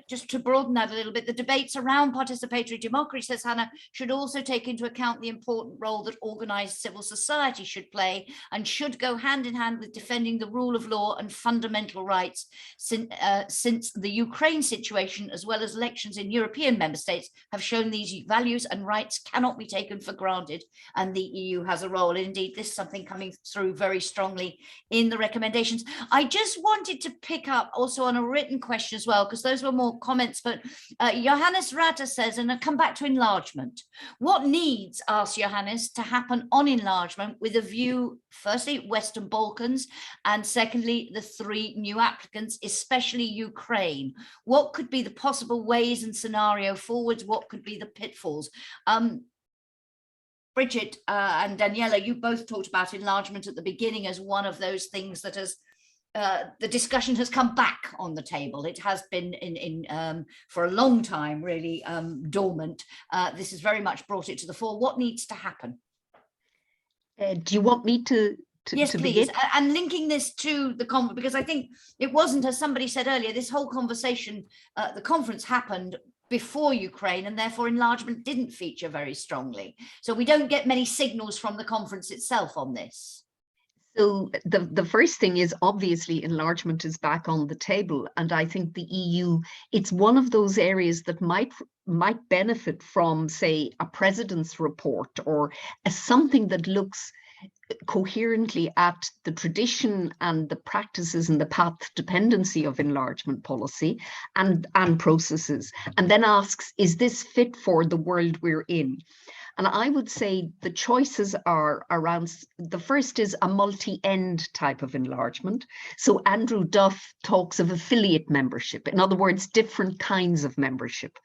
just to broaden that a little bit, the debates around participatory democracy, says Hannah, should also take into account the important role that organized civil society should play and should go hand in hand with defending the rule of law and fundamental rights since the Ukraine situation, as well as elections in European member states, have shown these values and rights cannot be taken for granted. And the EU has a role. Indeed, this is something coming through very strongly in the recommendations. I just wanted to pick up also on a written question as well, because those were more comments, but Johannes Ratter says, and I'll come back to enlargement. What needs, asks Johannes, to happen on enlargement with a view, firstly, Western Balkans, and secondly, the 3 new applicants, especially Ukraine? What could be the possible ways and scenario forwards? What could be the pitfalls? Brigid and Daniela, you both talked about enlargement at the beginning as one of those things that has the discussion has come back on the table. It has been for a long time really dormant. This has very much brought it to the fore. What needs to happen? Do you want me to yes, please. begin? And linking this to the conference, because I think it wasn't, as somebody said earlier, this whole conversation, the conference happened before Ukraine, and therefore enlargement didn't feature very strongly. So we don't get many signals from the conference itself on this. So the first thing is, obviously enlargement is back on the table, and I think the EU, it's one of those areas that might benefit from, say, a president's report or something that looks coherently at the tradition and the practices and the path dependency of enlargement policy and processes, and then asks, is this fit for the world we're in? And I would say the choices are around, the first is a multi-end type of enlargement. So Andrew Duff talks of affiliate membership, in other words, different kinds of membership.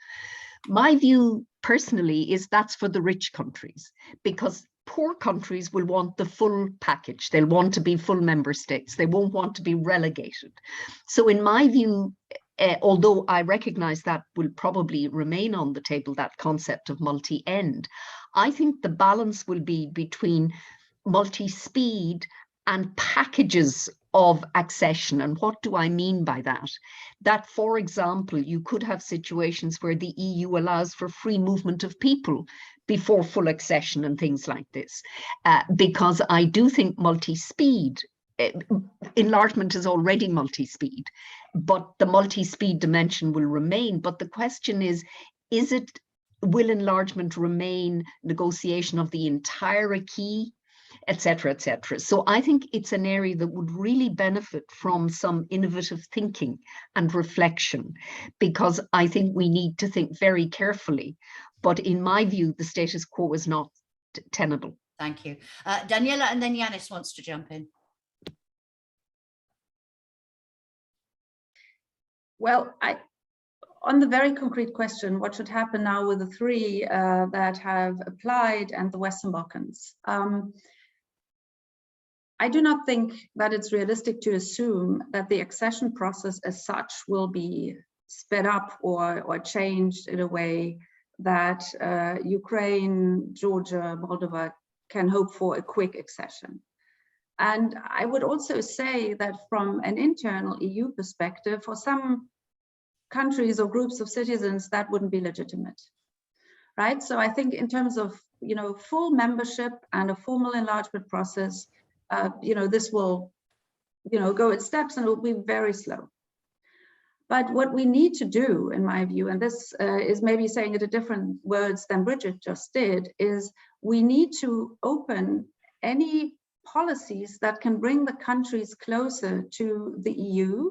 My view personally is that's for the rich countries, because poor countries will want the full package. They'll want to be full member states. They won't want to be relegated. So in my view, although I recognize that will probably remain on the table, that concept of multi-end, I think the balance will be between multi-speed and packages of accession. And what do I mean by that? That, for example, you could have situations where the EU allows for free movement of people before full accession and things like this, because I do think multi-speed, enlargement is already multi-speed, but the multi-speed dimension will remain. But the question is will enlargement remain negotiation of the entire acquis, etc., etc.? So I think it's an area that would really benefit from some innovative thinking and reflection, because I think we need to think very carefully. But in my view, the status quo is not tenable. Thank you. Daniela, and then Janis wants to jump in. Well, on the very concrete question, what should happen now with the three that have applied and the Western Balkans? I do not think that it's realistic to assume that the accession process as such will be sped up or changed in a way that Ukraine, Georgia, Moldova can hope for a quick accession. And I would also say that from an internal EU perspective, for some countries or groups of citizens, that wouldn't be legitimate, right? So I think in terms of, full membership and a formal enlargement process, this will, go in steps and it will be very slow. But what we need to do, in my view, and this is maybe saying it in different words than Brigid just did, is we need to open any policies that can bring the countries closer to the EU,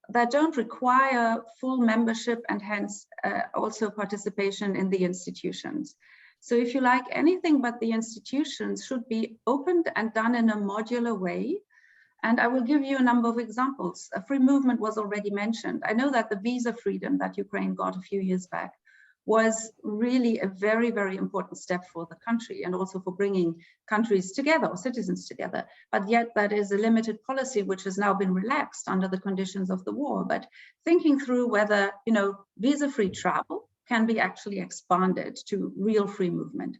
that don't require full membership and hence also participation in the institutions. So if you like, anything but the institutions should be opened and done in a modular way. And I will give you a number of examples. Free movement was already mentioned. I know that the visa freedom that Ukraine got a few years back was really a very, very important step for the country and also for bringing countries together or citizens together. But yet that is a limited policy which has now been relaxed under the conditions of the war. But thinking through whether, visa-free travel can be actually expanded to real free movement.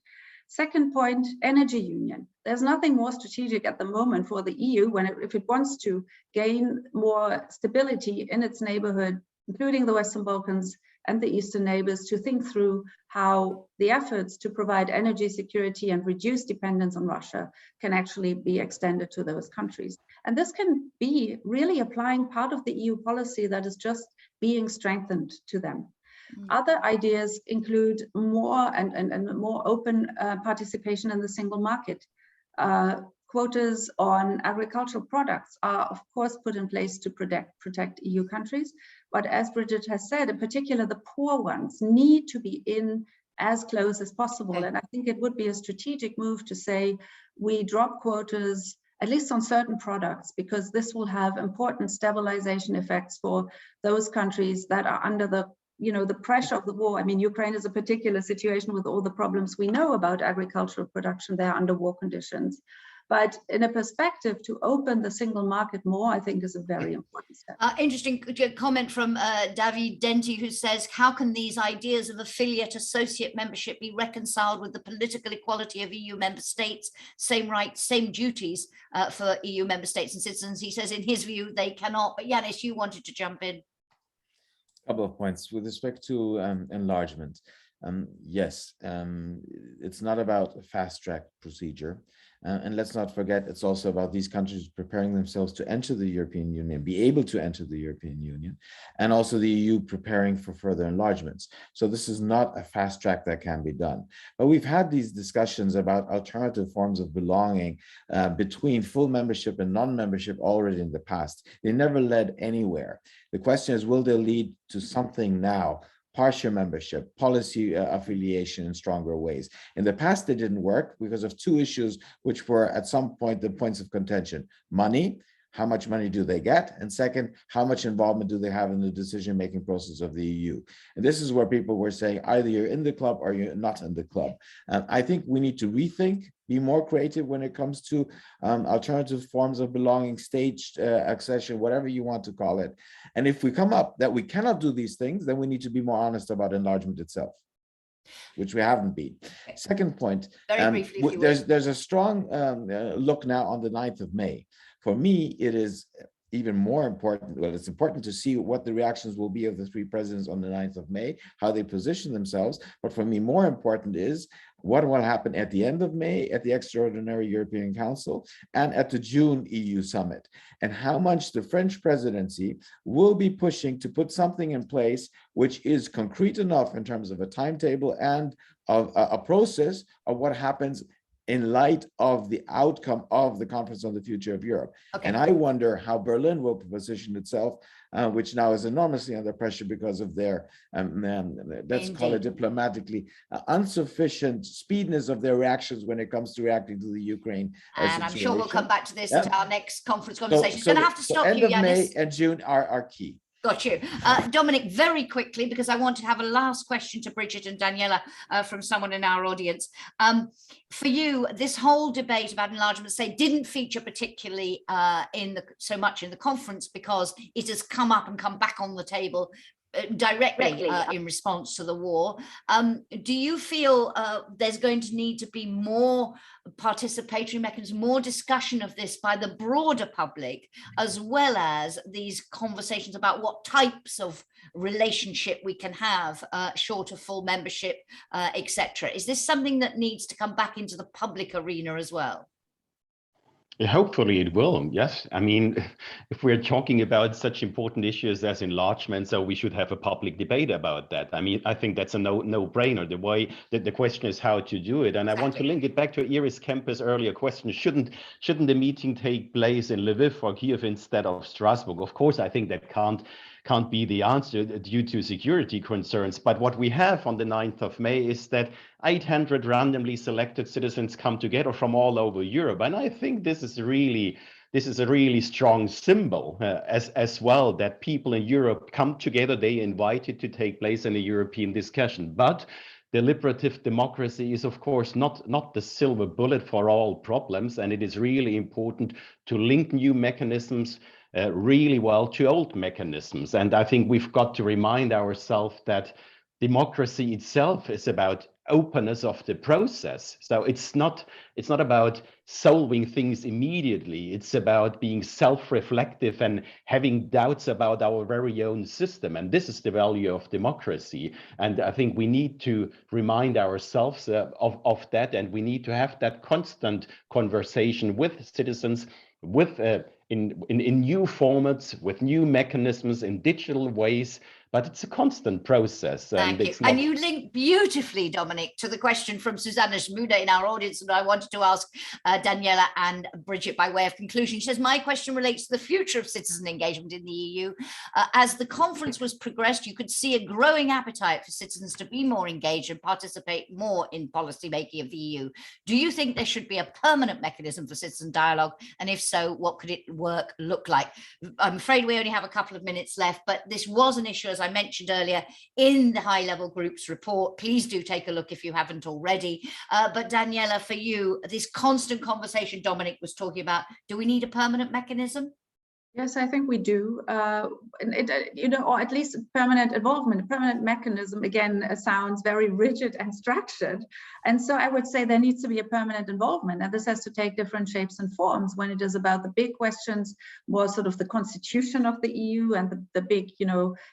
Second point, energy union. There's nothing more strategic at the moment for the EU if it wants to gain more stability in its neighborhood, including the Western Balkans and the Eastern neighbors, to think through how the efforts to provide energy security and reduce dependence on Russia can actually be extended to those countries. And this can be really applying part of the EU policy that is just being strengthened to them. Other ideas include more and more open participation in the single market. Quotas on agricultural products are, of course, put in place to protect EU countries. But as Brigid has said, in particular, the poor ones need to be in as close as possible. Okay. And I think it would be a strategic move to say we drop quotas, at least on certain products, because this will have important stabilization effects for those countries that are under the pressure of the war. I mean, Ukraine is a particular situation with all the problems we know about agricultural production there under war conditions. But in a perspective to open the single market more, I think is a very important step. Interesting comment from David Denti, who says, how can these ideas of affiliate associate membership be reconciled with the political equality of EU member states, same rights, same duties for EU member states and citizens? He says, in his view, they cannot. But Janis, you wanted to jump in. A couple of points with respect to enlargement. Yes, it's not about a fast track procedure. And let's not forget, it's also about these countries preparing themselves to enter the European Union, be able to enter the European Union, and also the EU preparing for further enlargements. So this is not a fast track that can be done. But we've had these discussions about alternative forms of belonging between full membership and non-membership already in the past. They never led anywhere. The question is, will they lead to something now? Partial membership, policy affiliation in stronger ways. In the past, they didn't work because of two issues, which were at some point the points of contention: money, how much money do they get? And second, how much involvement do they have in the decision-making process of the EU? And this is where people were saying, either you're in the club or you're not in the club. I think we need to rethink, be more creative when it comes to alternative forms of belonging, staged accession, whatever you want to call it. And if we come up that we cannot do these things, then we need to be more honest about enlargement itself, which we haven't been. Second point, briefly, there's a strong look now on the 9th of May. For me, it is even more important. Well, it's important to see what the reactions will be of the three presidents on the 9th of May, how they position themselves. But for me, more important is what will happen at the end of May at the Extraordinary European Council and at the June EU Summit, and how much the French presidency will be pushing to put something in place which is concrete enough in terms of a timetable and of a process of what happens in light of the outcome of the Conference on the Future of Europe. Okay. And I wonder how Berlin will position itself, which now is enormously under pressure because of their, let's call it diplomatically, insufficient speediness of their reactions when it comes to reacting to the Ukraine situation. I'm sure we'll come back to this at our next conference conversation. So going to have to stop end you, of May and June are key. Got you. Dominik, very quickly, because I want to have a last question to Brigid and Daniela from someone in our audience. For you, this whole debate about enlargement, say, didn't feature particularly so much in the conference because it has come up and come back on the table directly in response to the war. Do you feel there's going to need to be more participatory mechanisms, more discussion of this by the broader public, as well as these conversations about what types of relationship we can have short of full membership, etc.? Is this something that needs to come back into the public arena as well? Hopefully it will, yes. I mean, if we're talking about such important issues as enlargement, so we should have a public debate about that. I mean, I think that's a no-brainer. The question is how to do it. And I want to link it back to Iris Kemper's earlier question. Shouldn't the meeting take place in Lviv or Kiev instead of Strasbourg? Of course, I think that can't be the answer due to security concerns. But what we have on the 9th of May is that 800 randomly selected citizens come together from all over Europe. And I think this is a really strong symbol as well, that people in Europe come together, they invited to take place in a European discussion. But deliberative democracy is, of course, not the silver bullet for all problems. And it is really important to link new mechanisms really well to old mechanisms. And I think we've got to remind ourselves that democracy itself is about openness of the process. So it's not about solving things immediately. It's about being self-reflective and having doubts about our very own system. And this is the value of democracy. And I think we need to remind ourselves of that. And we need to have that constant conversation with citizens, with in new formats, with new mechanisms, in digital ways. But it's a constant process. Thank you. And you link beautifully, Dominik, to the question from Susanna Schmuder in our audience, and I wanted to ask Daniela and Brigid by way of conclusion. She says, my question relates to the future of citizen engagement in the EU. As the conference was progressed, you could see a growing appetite for citizens to be more engaged and participate more in policy making of the EU. Do you think there should be a permanent mechanism for citizen dialogue? And if so, what could it look like? I'm afraid we only have a couple of minutes left, but this was an issue, as I mentioned earlier, in the high-level group's report. Please do take a look if you haven't already. But Daniela, for you, to this constant conversation Dominik was talking about. Do we need a permanent mechanism? Yes, I think we do, or at least permanent involvement. A permanent mechanism, again, sounds very rigid and structured. And so I would say there needs to be a permanent involvement. And this has to take different shapes and forms. When it is about the big questions, more sort of the constitution of the EU and the big,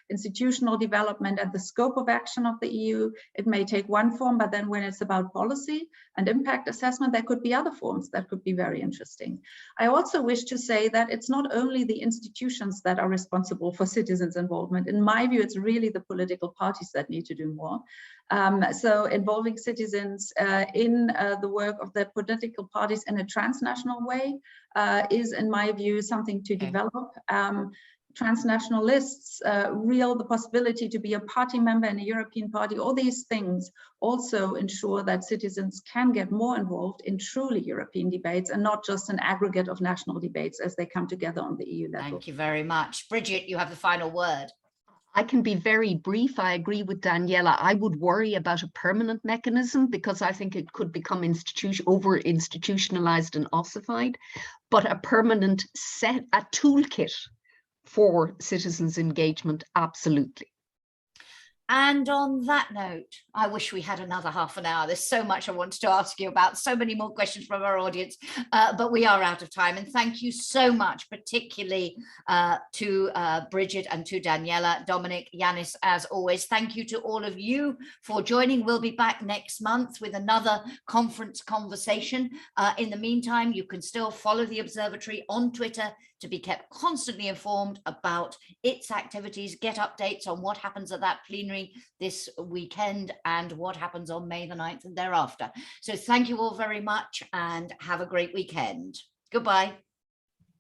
institutional development and the scope of action of the EU, it may take one form. But then when it's about policy and impact assessment, there could be other forms that could be very interesting. I also wish to say that it's not only the institutions that are responsible for citizens' involvement. In my view, it's really the political parties that need to do more. So involving citizens in the work of the political parties in a transnational way is, in my view, something to develop. Transnational lists, the possibility to be a party member in a European party, all these things also ensure that citizens can get more involved in truly European debates and not just an aggregate of national debates as they come together on the EU level. Thank you very much. Brigid, you have the final word. I can be very brief. I agree with Daniela. I would worry about a permanent mechanism because I think it could become over-institutionalized and ossified, but a permanent a toolkit for citizens' engagement, absolutely. And on that note, I wish we had another half an hour. There's so much I wanted to ask you about, so many more questions from our audience, but we are out of time. And thank you so much, particularly to Brigid and to Daniela, Dominik, Janis, as always. Thank you to all of you for joining. We'll be back next month with another conference conversation. In the meantime, you can still follow the Observatory on Twitter to be kept constantly informed about its activities, get updates on what happens at that plenary this weekend and what happens on May the 9th and thereafter. So thank you all very much and have a great weekend. Goodbye.